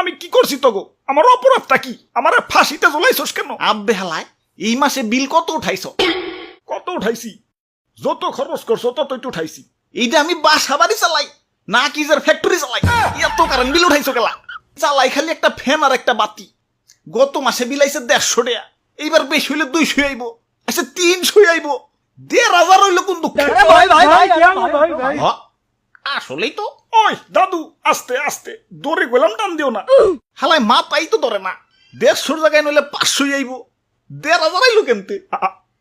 আমি কি করছি তো গো? আমার অপরাধটা কি? আমার ফাঁসিতে ঝুলাইছস কেন? আব্বে হালায়, এই মাসে বিল কত উঠাইছ? কত উঠাইছি? যত খরচ করছো ততই তো উঠাইছি। এইটা আমি বাসা বাড়ি চালাই না কি যার ফ্যাক্টরি চালাই? এত কারেন্ট বিল উঠাইছো গেলা? চালাই খালি একটা ফ্যান আর একটা বাতি। গত মাসে বিল আইছে 150 টাকা, এইবার বেশি হইলে 200 আইব, আচ্ছা 300 আইব, 1500 হইলো কোন দুঃখ? আসলেই তো। ওই দাদু, আস্তে আস্তে, দৌড়ে গেলাম, টান দিও না। হালায় মাথাই তো ধরে না। 150 জায়গায় নইলে 500 আইব, 1500 আইলো কেমতে?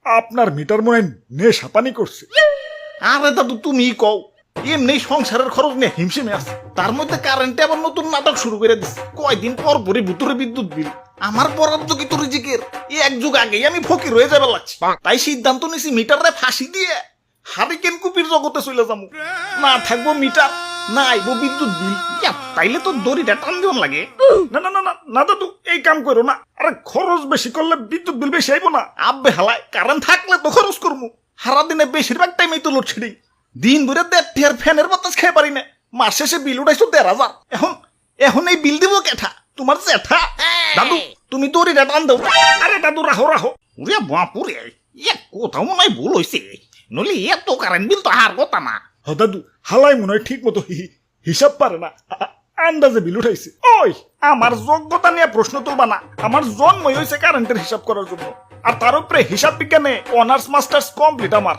আপনার মিটার মনে হয় নেশা পানি করছে। আরে দাদু তুমি কও, এমনি সংসারের খরচ নিয়ে হিমশিমে আছে, তার মধ্যে কারেন্টে আবার নতুন নাটক শুরু করে দিচ্ছে। কয়দিন পর পরই ভুতুরে বিদ্যুৎ বিল। আমার বরাদ্দ কি তোর রিজিকের? এক যুগ আগেই আমি ফকির হয়ে যাবে লাগছি, তাই সিদ্ধান্ত নিছি মিটারে ফাঁসি দিয়ে হারিকেন কুপির জগতে চলে যাবো। না থাকবো মিটার, না আইবো বিদ্যুৎ বিল। তাইলে তো দড়িটা টান দিন লাগে। না না না না না দাদু, এই কাম করো না। আরে খরচ বেশি করলে বিদ্যুৎ বিল বেশি আইবো না? আব্বে হালায়, কারেন্ট থাকলে তো খরচ করবো। সারা দিনে বেশিরভাগ টাইমে তো লোডশেডিং। দিন ভরে 1.5 ফ্যানের বাতাস খেয়ে পারি না, মাস শেষে বিল উঠাইছো 1500। এখন এখন এই বিল দিব কেঠা? তোমার জেঠা। দাদু তুমি দড়িটা টান দাও। আরে দাদু রাহো রাহো। ওরে বাপুরে, কোথাও মনে হয় ভুল হয়েছে, নইলে এত কারেন্ট বিল তো হার কথা না। হ দাদু, হালাই মনে হয় ঠিক মতো হিসাব পারে না, আন্দাজে বিল উঠাইছে। ওই আমার যোগ্যতা নিয়ে প্রশ্ন তুলবা না। আমার জন্মই হয়েছে কারেন্টের হিসাব করার জন্য, আর তার উপরে হিসাব বিজ্ঞানে অনার্স মাস্টার্স কমপ্লিট আমার।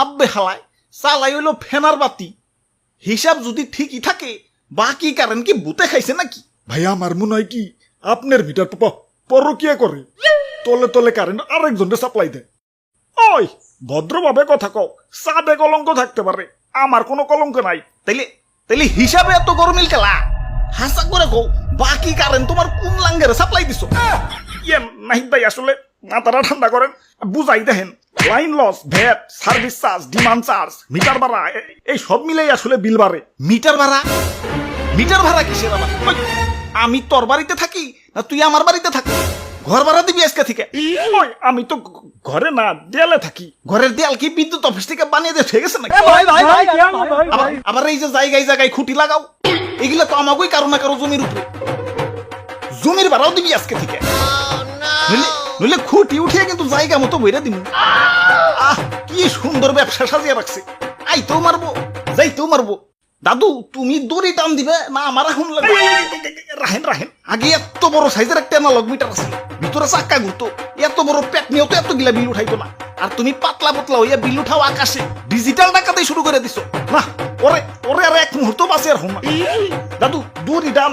আব্বে হালায়, চালাই হইলো ফেনার বাতি। হিসাব যদি ঠিকই থাকে, বাকি কারেন্ট কি বুতে খাইছে নাকি? ভাই আমার মনে হয় কি আপনার মিটার পরকিয়া করে, তলে তলে কারেন্ট আরেকজনকে সাপ্লাই দেয়। ওই ভদ্রভাবে কথা কও, চাঁদে কলঙ্ক থাকতে পারে, আমার কোনো কলঙ্ক নাই। তাইলে তাইলে হিসাবে এত গরমিল কেলা? হাসা করে কও, বাকি কারেন্ট তোমার কোন লাঙ্গেরে সাপ্লাই দিছো? ইয়ে নাহিদ ভাই, আসলে মাথাটা ঠান্ডা করেন, বুঝাই দেখেন। Line loss, VAT, service charge, demand charge, meter ভাড়া, এই সব মিলেই আসলে বিল বাড়ে। মিটার ভাড়া? মিটার ভাড়া কিসের আবার? ওই, আমি তোর বাড়িতে থাকি না তুই আমার বাড়িতে থাকি? ঘর ভাড়া দিবি আজকে থেকে? ওই আমি তো ঘরে না, দেয়ালে থাকি। ঘরের দেয়াল কি বিদ্যুৎ অফিস থেকে বানিয়ে দিয়ে ঠিক আছে নাকি? আবার এই যে জায়গায় জায়গায় খুঁটি লাগাও, এগুলা তো আমাকেই কারো না কারো জমির উপরে। জমির ভাড়াও দিবি আজকে থেকে, নইলে খুঁটি উঠিয়ে কিন্তু জায়গা মতো বইরা দিবি। কি সুন্দর ব্যবসা সাজিয়ে রাখছে। আইতেও মারবো, যাইতেও মারবো। দাদু তুমি দড়ি টান দিবে না আমার এখন লাগবে? রাহেন রাহেন, আগে এত বড় সাইজের একটা অ্যানালগ মিটার আছে, ভিতরে চাক্কা ঘুরতো, এত বড় পেট নিয়েও তো এত গিলা বিল উঠাইতো না। আর তুমি পাতলা পাতলা হইয়া বিল উঠাও আকাশে, ডিজিটাল টাকাতেই শুরু করে দিছো। না, ওরে ওরে আর এক মুহূর্ত বাঁচে আর হন না। দাদু দড়ি টান।